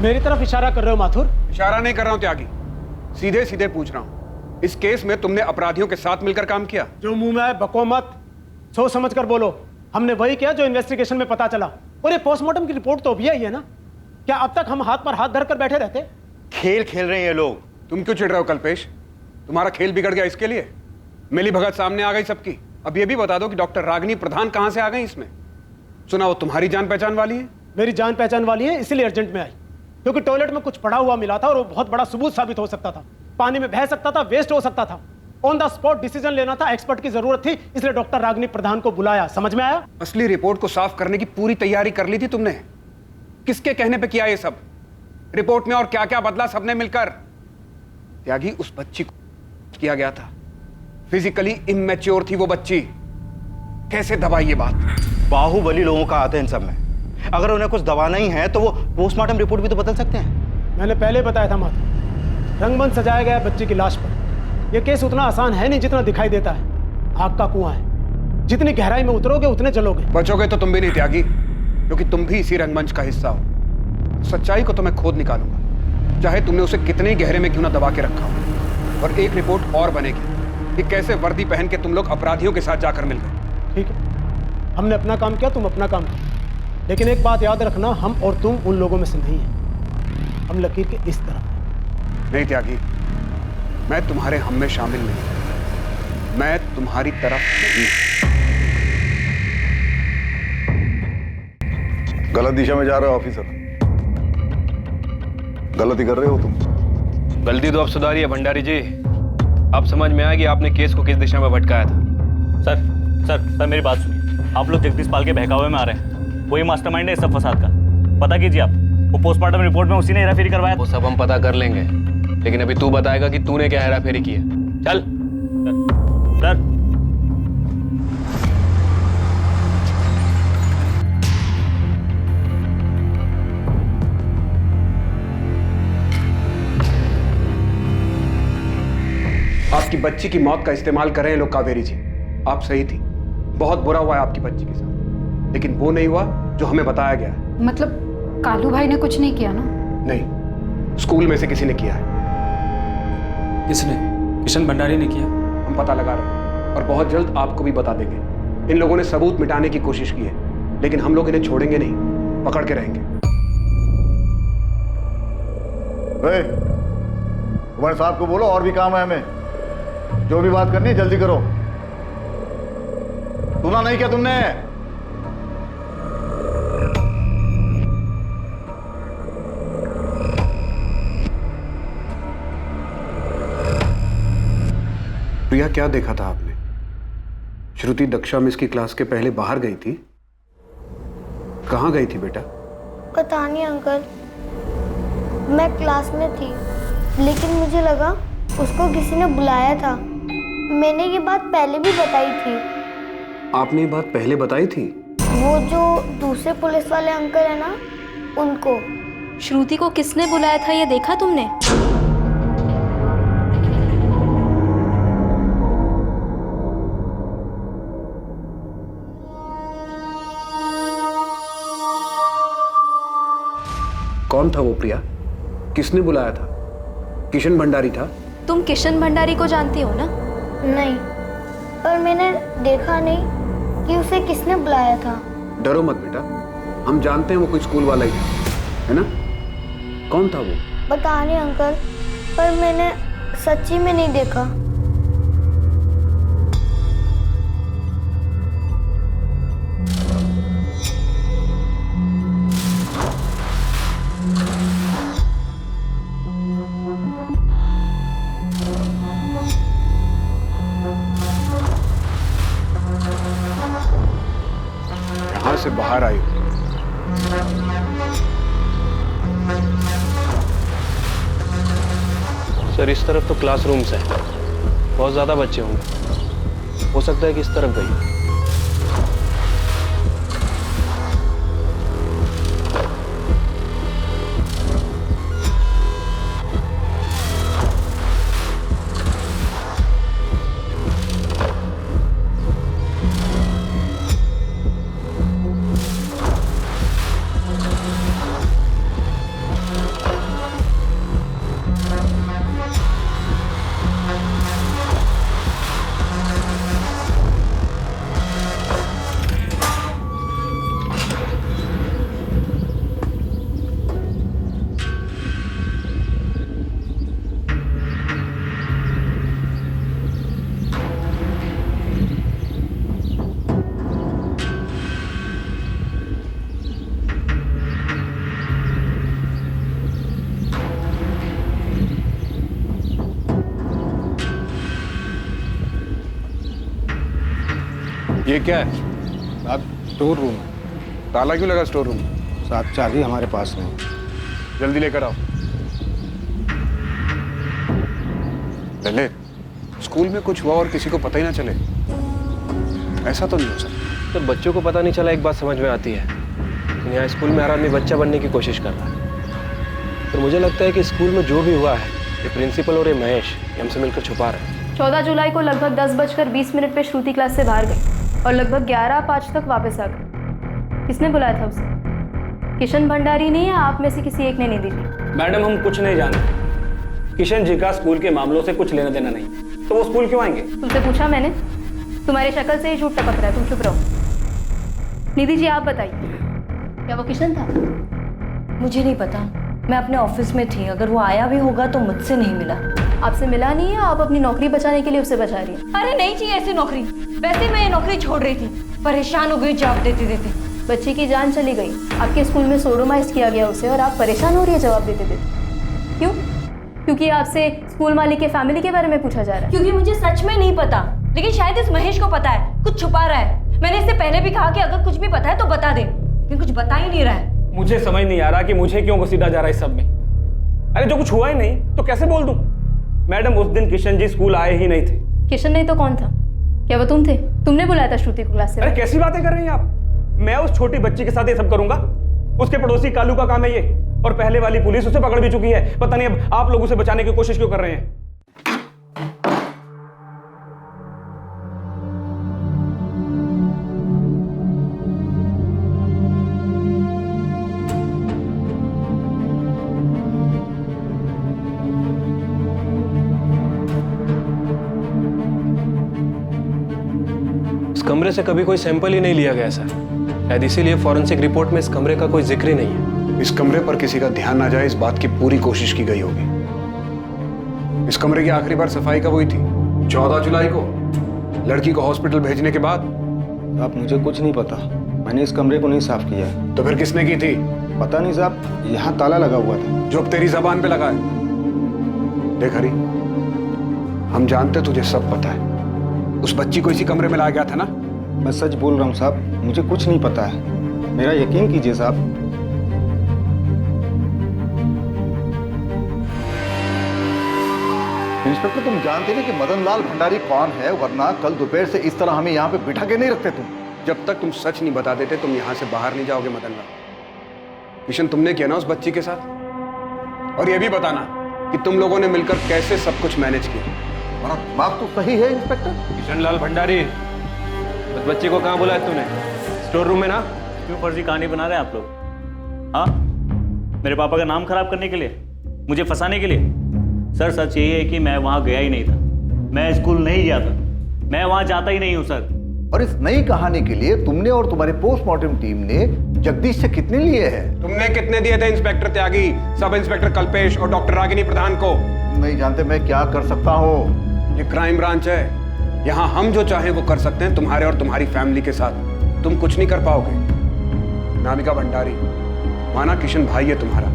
मेरी तरफ इशारा कर रहे हो माथुर? इशारा नहीं कर रहा हूं त्यागी, सीधे सीधे पूछ रहा हूं। इस केस में तुमने अपराधियों के साथ मिलकर काम किया? जो मुंह में आए बको मत, सोच समझ कर बोलो। हमने वही किया जो इन्वेस्टिगेशन में पता चला। और ये पोस्टमार्टम की रिपोर्ट तो अभी आई है ना? क्या अब तक हम हाथ पर हाथ धरकर बैठे रहते? खेल खेल रहे हैं ये लोग। तुम क्यों चिढ़ रहे हो कल्पेश? तुम्हारा खेल बिगड़ गया इसके लिए? मिली भगत सामने आ गई सबकी। अब ये भी बता दो कि डॉक्टर रागिनी प्रधान कहां से आ गई इसमें? सुना वो तुम्हारी जान पहचान वाली है? मेरी जान पहचान वाली है, इसीलिए अर्जेंट में आई, क्योंकि टॉयलेट में कुछ पड़ा हुआ मिला था और वो बहुत बड़ा सबूत साबित हो सकता था। पानी में बह सकता था, वेस्ट हो सकता था। ऑन द स्पॉट डिसीजन लेना था, एक्सपर्ट की जरूरत थी, इसलिए डॉक्टर रागिनी प्रधान को बुलाया। समझ में आया? असली रिपोर्ट को साफ करने की पूरी तैयारी कर ली थी तुमने। किसके कहने पे किया ये सब? रिपोर्ट में और क्या क्या बदला सबने मिलकर? त्यागी, उस बच्ची को किया गया था। फिजिकली इमेच्योर थी वो बच्ची। कैसे दबाई ये बात? बाहुबली लोगों का आते हैं इन सब में। अगर उन्हें कुछ दबाना ही है तो वो पोस्टमार्टम रिपोर्ट भी तो बदल सकते हैं। मैंने पहले बताया था माधव, रंगमंच सजाया गया बच्ची की लाश पर। यह केस उतना आसान है नहीं जितना दिखाई देता है। आग का कुआं है, जितनी गहराई में उतरोगे उतने जलोगे। बचोगे तो तुम भी नहीं त्यागी, क्योंकि तुम भी इसी रंगमंच का हिस्सा हो। सच्चाई को तो मैं खोद निकालूंगा, चाहे तुमने उसे कितने गहरे में क्यों ना दबा के रखा हो। और एक रिपोर्ट और बनेगी कि कैसे वर्दी पहन के तुम लोग अपराधियों के साथ जाकर मिल गए। ठीक है, हमने अपना काम किया, तुम अपना काम किया। लेकिन एक बात याद रखना, हम और तुम उन लोगों में से नहीं है। हम लकीर के इस तरफ। नहीं त्यागी, मैं तुम्हारे हम में शामिल नहीं, मैं तुम्हारी तरफ नहीं। गलत दिशा में जा रहे हो ऑफिसर, गलती कर रहे हो तुम। गलती तो आप सुधारिए भंडारी जी। अब समझ में आया कि आपने केस को किस दिशा में भटकाया था। सर मेरी बात सुनिए। आप लोग जगदीश पाल के बहकावे में आ रहे हैं। वही मास्टरमाइंड है इस सब फसाद का। पता कीजिए आप। वो पोस्टमार्टम रिपोर्ट में उसी ने हेराफेरी करवाया। वो सब हम पता कर लेंगे, लेकिन अभी तू बताएगा कि तूने क्या हेराफेरी की है। चल सर। आपकी बच्ची की मौत का इस्तेमाल कर रहे हैं लोग कावेरी जी। आप सही थी, बहुत बुरा हुआ है आपकी बच्ची के साथ, लेकिन वो नहीं हुआ जो हमें बताया गया है। मतलब कालू भाई ने कुछ नहीं किया ना? नहीं, स्कूल में से किसी ने किया है। किसने? किशन भंडारी ने किया? हम पता लगा रहे हैं और बहुत जल्द आपको भी बता देंगे। इन लोगों ने सबूत मिटाने की कोशिश की है, लेकिन हम लोग इन्हें छोड़ेंगे नहीं, पकड़ के रहेंगे। कुमार साहब को बोलो और भी काम है हमें, जो भी बात करनी है जल्दी करो। सुना नहीं क्या तुमने? प्रिया, क्या देखा था आपने? श्रुति दक्षा मिस की क्लास के पहले बाहर गई थी। कहाँ गई थी बेटा? पता नहीं अंकल, मैं क्लास में थी, लेकिन मुझे लगा उसको किसी ने बुलाया था। मैंने ये बात पहले भी बताई थी। आपने ये बात पहले बताई थी? वो जो दूसरे पुलिस वाले अंकल है ना, उनको। श्रुति को किसने बुलाया था ये देखा तुमने? कौन था वो प्रिया? किसने बुलाया था? किशन भंडारी था? तुम किशन भंडारी को जानती हो ना? नहीं, पर मैंने देखा नहीं कि उसे किसने बुलाया था। डरो मत बेटा, हम जानते हैं वो कोई स्कूल वाला ही था, है ना? कौन था वो? पता नहीं अंकल, पर मैंने सच्ची में नहीं देखा। से बाहर आई। सर, इस तरफ तो क्लासरूम्स है, बहुत ज्यादा बच्चे होंगे, हो सकता है कि इस तरफ गई। ये क्या है? साहब, स्टोर रूम है। ताला क्यों लगा स्टोर रूम? साहब, चाबी हमारे पास नहीं। जल्दी लेकर आओ। ललित, स्कूल में कुछ हुआ और किसी को पता ही ना चले, ऐसा तो नहीं हो सकता। तो बच्चों को पता नहीं चला, एक बात समझ में आती है, यहाँ स्कूल में हर आदमी बच्चा बनने की कोशिश कर रहा है। तो मुझे लगता है कि स्कूल में जो भी हुआ है, ये प्रिंसिपल और ये महेश हमसे मिलकर छुपा रहे हैं। 14 जुलाई को लगभग 10:20 पे श्रुति क्लास से बाहर गई और लगभग 11:05 तक वापस आ गई। किसने बुलाया था उसे? किशन भंडारी ने या आप में से किसी एक ने निधि जी? मैडम, हम कुछ नहीं जानते। किशन जी का स्कूल के मामलों से कुछ लेना देना नहीं, तो वो स्कूल क्यों आएंगे? तुमसे पूछा मैंने, तुम्हारी शक्ल से ही झूठ टपक रहा है, तुम चुप रहो। निधि जी आप बताइए, क्या वो किशन था? मुझे नहीं पता, मैं अपने ऑफिस में थी, अगर वो आया भी होगा तो मुझसे नहीं मिला। आपसे मिला नहीं है? आप अपनी नौकरी बचाने के लिए उसे बचा रही हैं। अरे नहीं चाहिए ऐसी नौकरी, वैसे मैं ये नौकरी छोड़ रही थी, परेशान हो गई जवाब देते देते। बच्ची की जान चली गई, आपके स्कूल में सोडोमाइज किया गया उसे, और आप परेशान हो रही है जवाब देते देते। क्यों? क्योंकि आपसे स्कूल मालिक के फैमिली के बारे में पूछा जा रहा है। क्योंकि मुझे सच में नहीं पता, लेकिन शायद इस महेश को पता है, कुछ छुपा रहा है। मैंने इससे पहले भी कहा कि अगर कुछ भी पता है तो बता दे, लेकिन कुछ बता ही नहीं रहा है। मुझे समझ नहीं आ रहा कि मुझे क्यों घसीटा जा रहा है इस सब में। अरे जो कुछ हुआ ही नहीं तो कैसे बोल दूं? मैडम उस दिन किशन जी स्कूल आए ही नहीं थे। किशन नहीं तो कौन था? क्या वो तुम थे? तुमने बुलाया था श्रुति को क्लास से? अरे कैसी बातें कर रही हैं आप? मैं उस छोटी बच्ची के साथ ये सब करूंगा? उसके पड़ोसी कालू का काम है ये, और पहले वाली पुलिस उसे पकड़ भी चुकी है। पता नहीं अब आप लोग उसे बचाने की कोशिश क्यों कर रहे हैं। इस कमरे से कभी कोई सैंपल ही नहीं लिया गया सर, शायद इसीलिए फॉरेंसिक रिपोर्ट में इस कमरे का कोई जिक्र ही नहीं है। इस कमरे पर किसी का ध्यान ना जाए इस बात की पूरी कोशिश की गई होगी। इस कमरे की आखिरी बार सफाई कब हुई थी? 14 जुलाई को, लड़की को हॉस्पिटल भेजने के बाद। साहब मुझे कुछ नहीं पता, मैंने इस कमरे को नहीं साफ किया है। तो फिर किसने की थी? पता नहीं साहब, यहाँ ताला लगा हुआ था। जो अब तेरी जबान पे लगा है। देख हरी, हम जानते तुझे सब पता है। उस बच्ची को इसी कमरे में लाया गया था ना? मैं सच बोल रहा हूँ साहब, मुझे कुछ नहीं पता है, मेरा यकीन कीजिए साहब। इंस्पेक्टर तुम जानते नहीं कि मदन लाल भंडारी कौन है, वरना कल दोपहर से इस तरह हमें यहाँ पे बिठा के नहीं रखते तुम। जब तक तुम सच नहीं बता देते तुम यहाँ से बाहर नहीं जाओगे मदन लाल। किशन तुमने किया ना उस बच्ची के साथ? और ये भी बताना कि तुम लोगों ने मिलकर कैसे सब कुछ मैनेज किया। बात तो सही है इंस्पेक्टर। किशन लाल भंडारी, उस बच्ची को कहाँ बुलाया तूने? स्टोर रूम में ना? क्यों फर्जी कहानी बना रहे हैं आप लोग? हाँ, मेरे पापा का नाम खराब करने के लिए, मुझे फंसाने के लिए? सर सच यही है कि मैं वहां गया ही नहीं था, मैं स्कूल नहीं गया था, मैं वहां जाता ही नहीं हूं सर। और इस नई कहानी के लिए तुमने और तुम्हारी पोस्टमार्टम टीम ने जगदीश से कितने लिए हैं? तुमने कितने दिए थे इंस्पेक्टर त्यागी, सब इंस्पेक्टर कल्पेश और डॉक्टर रागिनी प्रधान को? नहीं जानते मैं क्या कर सकता हूँ। ये क्राइम ब्रांच है, यहाँ हम जो चाहें वो कर सकते हैं तुम्हारे और तुम्हारी फैमिली के साथ। तुम कुछ नहीं कर पाओगे। नामिका भंडारी, माना किशन भाई है तुम्हारा,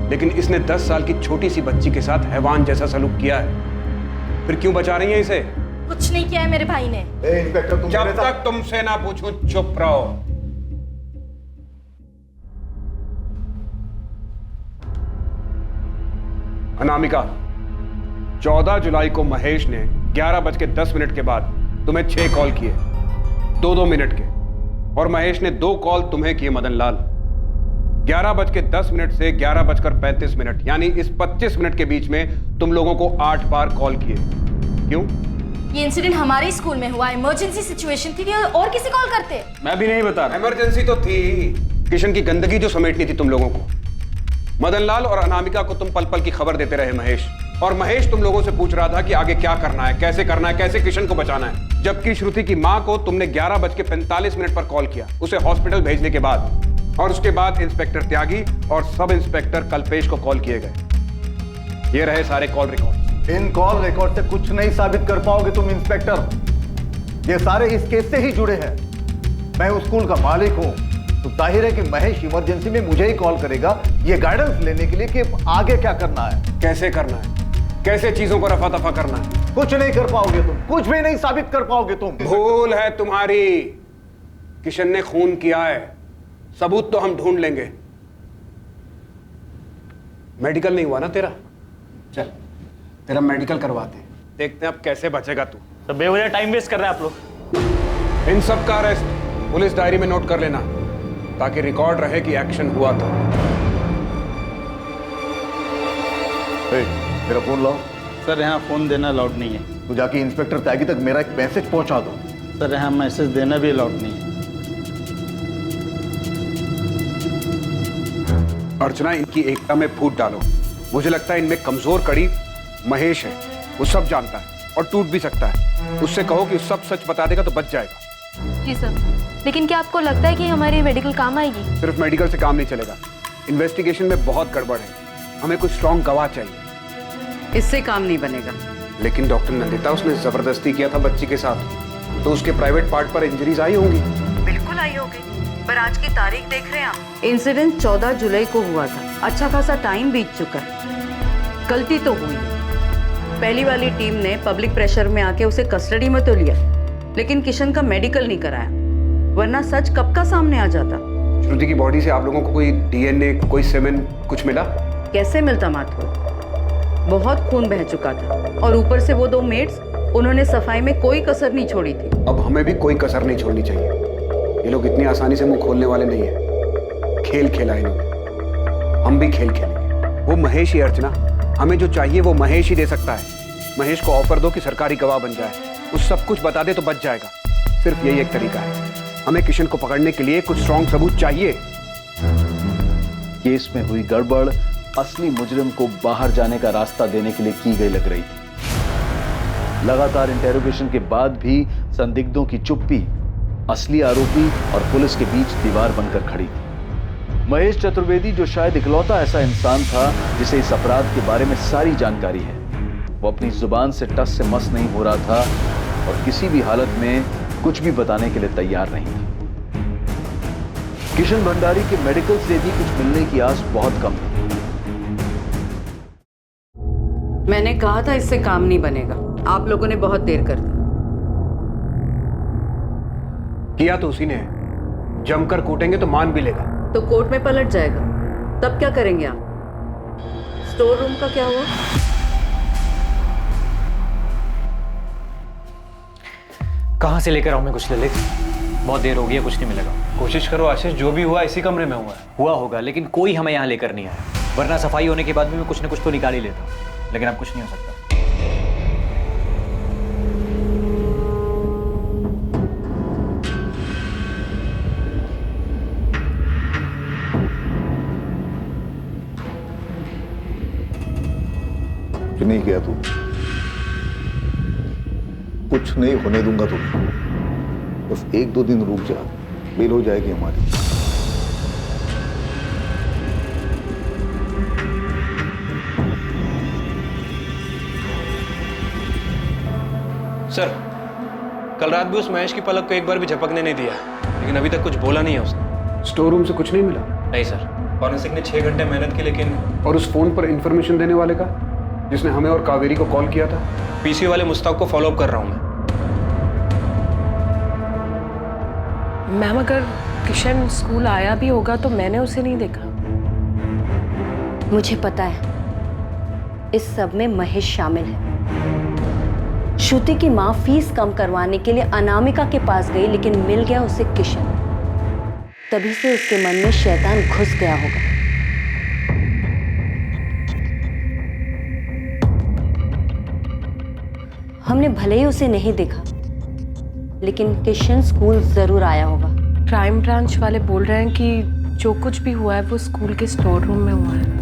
लेकिन इसने 10 साल की छोटी सी बच्ची के साथ हैवान जैसा सलूक किया है। फिर क्यों बचा रही है इसे? कुछ नहीं किया है मेरे भाई ने। इंस्पेक्टर जब तक तुमसे ना पूछूं चुप रहो। अनामिका, 14 जुलाई को महेश ने 11:10 के बाद तुम्हें 6 कॉल किए, 2-2 मिनट के, और महेश ने 2 कॉल तुम्हें किए मदन लाल। 11:10 से 11:35, यानी इस 25 मिनट के बीच में तुम लोगों को 8 बार कॉल किए। क्यों? ये इंसिडेंट हमारे स्कूल में हुआ, इमरजेंसी सिचुएशन थी, और किसी कॉल करते? मैं भी नहीं बता रहा। इमरजेंसी तो थी, किशन की गंदगी जो समेटनी थी तुम लोगों को। मदन लाल और अनामिका को तुम पल पल की खबर देते रहे महेश, और महेश तुम लोगों से पूछ रहा था कि आगे क्या करना है, कैसे किशन को बचाना है। जबकि श्रुति की मां को तुमने 11:45 पर कॉल किया, उसे हॉस्पिटल भेजने के बाद, और उसके बाद इंस्पेक्टर त्यागी और सब इंस्पेक्टर कल्पेश को कॉल किए गए। ये रहे सारे कॉल रिकॉर्ड। इन कॉल रिकॉर्ड से कुछ नहीं साबित कर पाओगे तुम इंस्पेक्टर। ये सारे इस केस से ही जुड़े हैं। मैं उस स्कूल का मालिक हूं, तो जाहिर है कि महेश इमरजेंसी में मुझे ही कॉल करेगा ये गाइडेंस लेने के लिए कि आगे क्या करना है, कैसे करना है, कैसे चीजों को रफा दफा करना है। कुछ नहीं कर पाओगे तुम, कुछ भी नहीं साबित कर पाओगे तुम। भूल है तुम्हारी। किशन ने खून किया है, सबूत तो हम ढूंढ लेंगे। मेडिकल नहीं हुआ ना तेरा? चल तेरा मेडिकल करवाते हैं, देखते हैं अब कैसे बचेगा तू। तो बेवजह टाइम वेस्ट कर रहे हैं आप लोग। इन सब का अरेस्ट पुलिस डायरी में नोट कर लेना, ताकि रिकॉर्ड रहे कि एक्शन हुआ था। मेरा फोन लाओ। सर यहाँ फोन देना अलाउड नहीं है। तो जाके इंस्पेक्टर त्यागी तक मेरा एक मैसेज पहुंचा दो। सर यहाँ मैसेज देना भी अलाउड नहीं है। अर्चना, इनकी एकता में फूट डालो। मुझे लगता है इनमें कमजोर कड़ी महेश है, वो सब जानता है और टूट भी सकता है। उससे कहो कि सब सच बता देगा तो बच जाएगा। जी सर, लेकिन क्या आपको लगता है कि हमारी मेडिकल काम आएगी? सिर्फ मेडिकल से काम नहीं चलेगा, इन्वेस्टिगेशन में बहुत गड़बड़ है, हमें कुछ स्ट्रॉन्ग गवाह चाहिए। इससे काम नहीं बनेगा। लेकिन डॉक्टर नंदिता, उसने जबरदस्ती किया था बच्ची के साथ, तो उसके प्राइवेट पार्ट पर इंजरीज आई होंगी। बिल्कुल आई होगी, पर आज की तारीख देख रहे हैं आप। इंसिडेंट 14 जुलाई को हुआ था, अच्छा खासा टाइम बीत चुका है। गलती तो हुई, पहली वाली टीम ने पब्लिक प्रेशर में आके उसे कस्टडी में तो लिया, लेकिन किशन का मेडिकल नहीं कराया, वरना सच कब का सामने आ जाता। श्रुति की बॉडी से आप लोगों को कोई डीएनए, कोई सेमेन कुछ मिला? कैसे मिलता माथुर? बहुत खून बह चुका था और ऊपर से वो 2 मेड्स, उन्होंने सफाई में कोई कसर नहीं छोड़ी थी। अब हमें भी कोई कसर नहीं छोड़नी चाहिए। ये लोग इतनी आसानी से मुंह खोलने वाले नहीं है। खेल खेला इन्होंने, हम भी खेल खेलेंगे। वो महेश ही अर्चना, हमें जो चाहिए वो महेश ही दे सकता है। महेश को ऑफर दो कि सरकारी गवाह बन जाए, वो सब कुछ बता दे तो बच जाएगा। सिर्फ यही एक तरीका है। हमें किशन को पकड़ने के लिए कुछ स्ट्रॉन्ग सबूत चाहिए। केस में हुई गड़बड़ असली मुजरिम को बाहर जाने का रास्ता देने के लिए की गई लग रही थी। लगातार इंटेरोगेशन के बाद भी संदिग्धों की चुप्पी असली आरोपी और पुलिस के बीच दीवार बनकर खड़ी थी। महेश चतुर्वेदी, जो शायद इकलौता ऐसा इंसान था जिसे इस अपराध के बारे में सारी जानकारी है, वो अपनी जुबान से टस से मस नहीं हो रहा था और किसी भी हालत में कुछ भी बताने के लिए तैयार नहीं था। किशन भंडारी के मेडिकल से भी कुछ मिलने की आस बहुत कम थी। मैंने कहा था इससे काम नहीं बनेगा। आप लोगों ने बहुत देर कर दी। किया तो उसी ने है। जमकर कूटेंगे तो मान भी लेगा। तो कोर्ट में पलट जाएगा, तब क्या करेंगे आप? स्टोर रूम का क्या हुआ? कहाँ से लेकर आऊं मैं कुछ ललित? बहुत देर हो गई है, कुछ नहीं मिलेगा। कोशिश करो आशीष, जो भी हुआ इसी कमरे में हुआ है। हुआ होगा, लेकिन कोई हमें यहाँ लेकर नहीं आया, वरना सफाई होने के बाद भी मैं कुछ न कुछ तो निकाल ही लेता। लेकिन अब कुछ नहीं हो सकता। नहीं किया तू, कुछ नहीं होने दूंगा तुम्हें। बस 1-2 दिन रुक जा, बेल हो जाएगी हमारी। सर, कल रात भी उस महेश की पलक को एक बार भी झपकने नहीं दिया, लेकिन अभी तक कुछ बोला नहीं है उसने। स्टोर रूम से कुछ नहीं मिला? नहीं सर, फॉरेंसिक ने 6 घंटे मेहनत की, लेकिन। और उस फोन पर इंफॉर्मेशन देने वाले का, जिसने हमें और कावेरी को कॉल किया था? पीसी वाले मुस्ताक को फॉलो अप कर रहा हूं मैं। मैम, अगर किशन स्कूल आया भी होगा तो मैंने उसे नहीं देखा। मुझे पता है इस सब में महेश शामिल है। श्रुति की माँ फीस कम करवाने के लिए अनामिका के पास गई, लेकिन मिल गया उसे किशन। तभी से उसके मन में शैतान घुस गया होगा। हमने भले ही उसे नहीं देखा, लेकिन किशन स्कूल जरूर आया होगा। क्राइम ब्रांच वाले बोल रहे हैं कि जो कुछ भी हुआ है वो स्कूल के स्टोर रूम में हुआ है।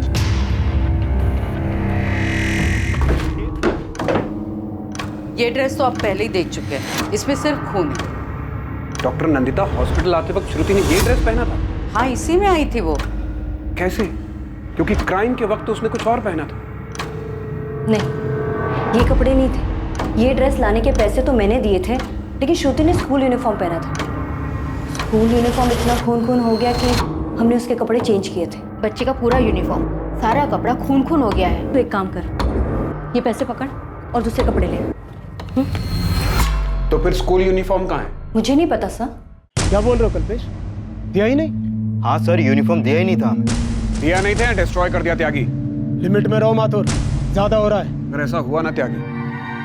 ये ड्रेस तो आप पहले ही देख चुके हैं, इसमें सिर्फ खून है। डॉक्टर नंदिता, हॉस्पिटल आते वक्त श्रुति ने ये ड्रेस पहना था? हाँ, इसी में आई थी वो। कैसे? क्योंकि क्राइम के वक्त तो उसने कुछ और पहना था। नहीं, ये कपड़े नहीं थे। ये ड्रेस लाने के पैसे तो मैंने दिए थे, लेकिन श्रुति ने स्कूल यूनिफॉर्म पहना था। स्कूल यूनिफॉर्म इतना खून खून हो गया कि हमने उसके कपड़े चेंज किए थे। बच्चे का पूरा यूनिफॉर्म, सारा कपड़ा खून खून हो गया है। तो एक काम कर, ये पैसे पकड़ और दूसरे कपड़े ले। तो फिर स्कूल यूनिफॉर्म कहाँ है? मुझे नहीं पता सर। क्या बोल रहे हो कल्पेश? दिया ही नहीं? हाँ सर, यूनिफॉर्म दिया ही नहीं था हमें। दिया नहीं था, डिस्ट्रॉय कर दिया त्यागी। लिमिट में रहो माथुर, ज्यादा हो रहा है। अगर ऐसा हुआ ना त्यागी,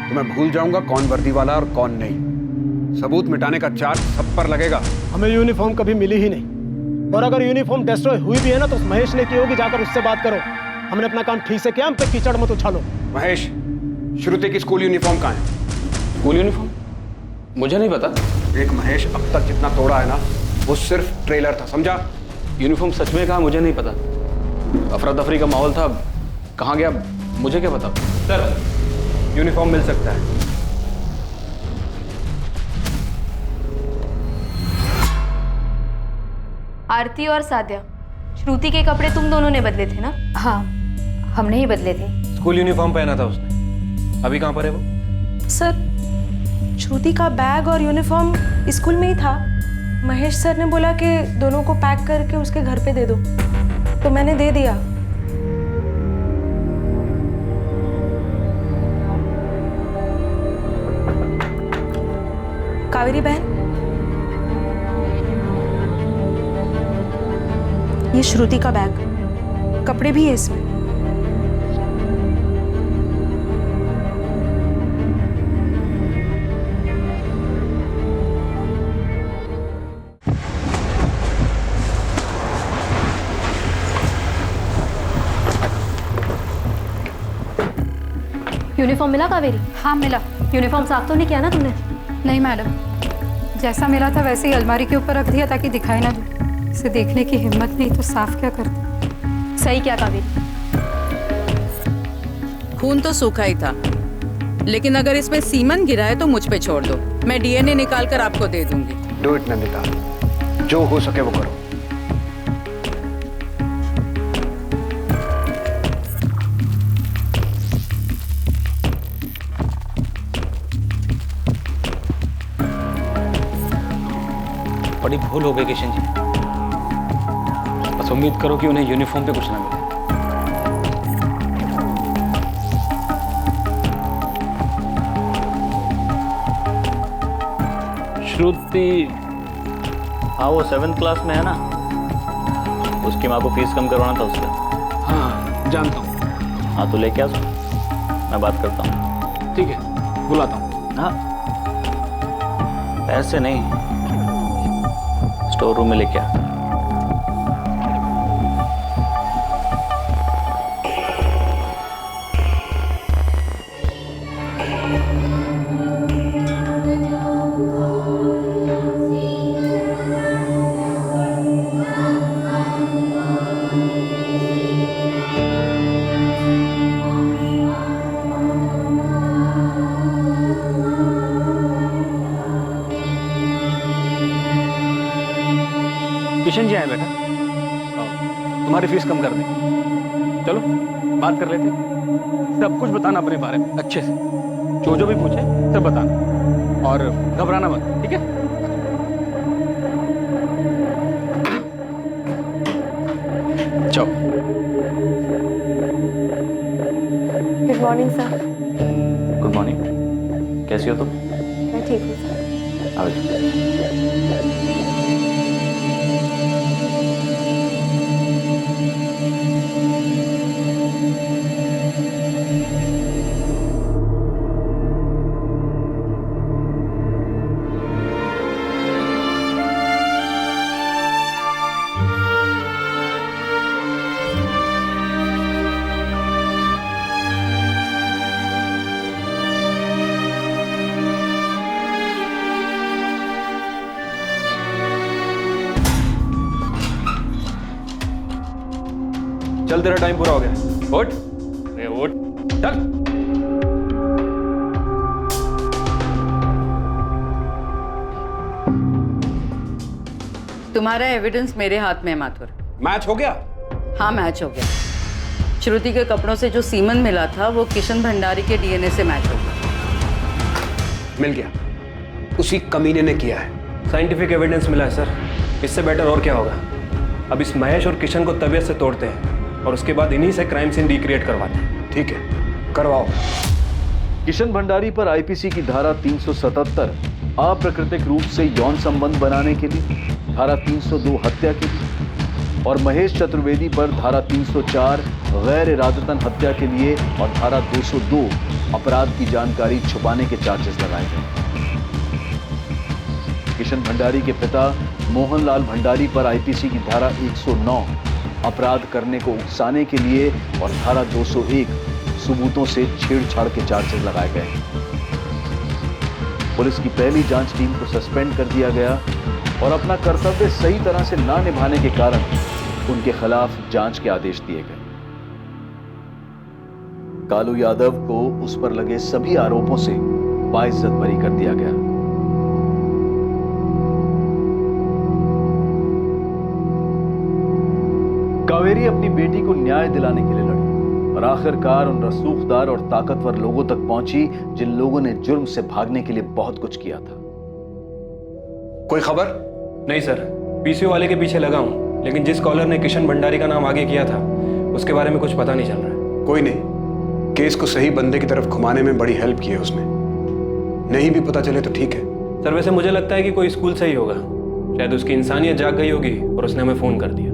तो मैं भूल जाऊंगा कौन वर्दी वाला और कौन नहीं। सबूत मिटाने का चार्ज सब पर लगेगा। हमें यूनिफॉर्म कभी मिली ही नहीं, और अगर यूनिफॉर्म डिस्ट्रॉय हुई भी है ना तो महेश ने की होगी, जाकर उससे बात करो। हमने अपना काम ठीक से किया, हम पे कीचड़ मत उछालो। महेश, श्रुति की स्कूल यूनिफॉर्म कहाँ है? School uniform? मुझे नहीं पता। एक महेश अब तक जितना तोड़ा है ना, वो सिर्फ ट्रेलर था, समझा? यूनिफॉर्म सच में कहा मुझे नहीं पता। अफरा तफरी का माहौल था, कहाँ गया मुझे क्या पता। सर, यूनिफॉर्म मिल सकता है। आरती और साद्या, श्रुति के कपड़े तुम दोनों ने बदले थे ना? हाँ, हमने ही बदले थे। स्कूल यूनिफॉर्म पहना था उसने। अभी कहाँ पर है वो? सर, श्रुति का बैग और यूनिफॉर्म स्कूल में ही था। महेश सर ने बोला कि दोनों को पैक करके उसके घर पे दे दो, तो मैंने दे दिया। कावेरी बहन, श्रुति का बैग, कपड़े भी है इसमें। यूनिफॉर्म मिला कावेरी? हाँ मिला। यूनिफॉर्म साफ तो नहीं किया ना तुमने? नहीं मैडम, जैसा मिला था वैसे ही अलमारी के ऊपर रख दिया ताकि दिखाई ना दे। इसे देखने की हिम्मत नहीं तो साफ क्या करते। सही क्या कावेरी? खून तो सूखा ही था, लेकिन अगर इसमें सीमन गिरा है तो मुझ पे छोड़ दो, मैं डीएनए निकाल कर आपको दे दूंगी। डू इट नंदिता, जो हो सके वो करो। बड़ी भूल हो गई किशन जी, बस उम्मीद करो कि उन्हें यूनिफॉर्म पे कुछ ना मिले। श्रुति, हाँ वो 7th क्लास में है ना, उसकी माँ को फीस कम करवाना था उसका। हाँ जानता हूँ। हाँ तो लेके आ, मैं बात करता हूँ। ठीक है, बुलाता हूँ। हाँ पैसे नहीं, स्टोर रूम में लेके आ। किशन जी आए बेटा, तुम्हारी फीस कम कर दें। चलो बात कर लेते, सब कुछ बताना अपने बारे में अच्छे से, जो भी पूछे सब बताना और घबराना मत, ठीक है? चलो। Good morning sir. Good morning, कैसी हो तुम? मैं ठीक हूँ सर। आओ। चल तेरा टाइम पूरा हो गया, उठ। अरे उठ, चल। तुम्हारा एविडेंस मेरे हाथ में है माथुर। मैच हो गया? हाँ मैच हो गया। श्रुति के कपड़ों से जो सीमन मिला था वो किशन भंडारी के डीएनए से मैच हो गया। मिल गया, उसी कमीने ने किया है। साइंटिफिक एविडेंस मिला है सर, इससे बेटर और क्या होगा। अब इस महेश और किशन को तबीयत से तोड़ते हैं और उसके बाद इन्हीं से क्राइम सीन रिक्रिएट करवाते हैं। ठीक है, करवाओ। किशन भंडारी पर आईपीसी की धारा 377 अप्राकृतिक रूप से यौन संबंध बनाने के लिए, धारा 302 हत्या के लिए और महेश चतुर्वेदी पर धारा 304 गैर इरादतन हत्या के लिए और धारा 202 अपराध की जानकारी छुपाने के चार्जेस लगाए गए। किशन भंडारी के पिता मोहनलाल भंडारी पर आईपीसी की धारा 109 अपराध करने को उकसाने के लिए और धारा 201 सबूतों से छेड़छाड़ के चार्जेस लगाए गए। पुलिस की पहली जांच टीम को सस्पेंड कर दिया गया और अपना कर्तव्य सही तरह से ना निभाने के कारण उनके खिलाफ जांच के आदेश दिए गए। कालू यादव को उस पर लगे सभी आरोपों से बाइज्जत बरी कर दिया गया। कावेरी अपनी बेटी को न्याय दिलाने के लिए लड़ी और आखिरकार उन रसूखदार और ताकतवर लोगों तक पहुंची जिन लोगों ने जुर्म से भागने के लिए बहुत कुछ किया था। कोई खबर? नहीं सर, पीसीओ वाले के पीछे लगा हूं, लेकिन जिस कॉलर ने किशन भंडारी का नाम आगे किया था उसके बारे में कुछ पता नहीं चल रहा है। कोई नहीं, केस को सही बंदे की तरफ घुमाने में बड़ी हेल्प की है उसने। नहीं भी पता चले तो ठीक है। सर वैसे मुझे लगता है कि कोई स्कूल से ही होगा, शायद उसकी इंसानियत जाग गई होगी और उसने हमें फोन कर दिया।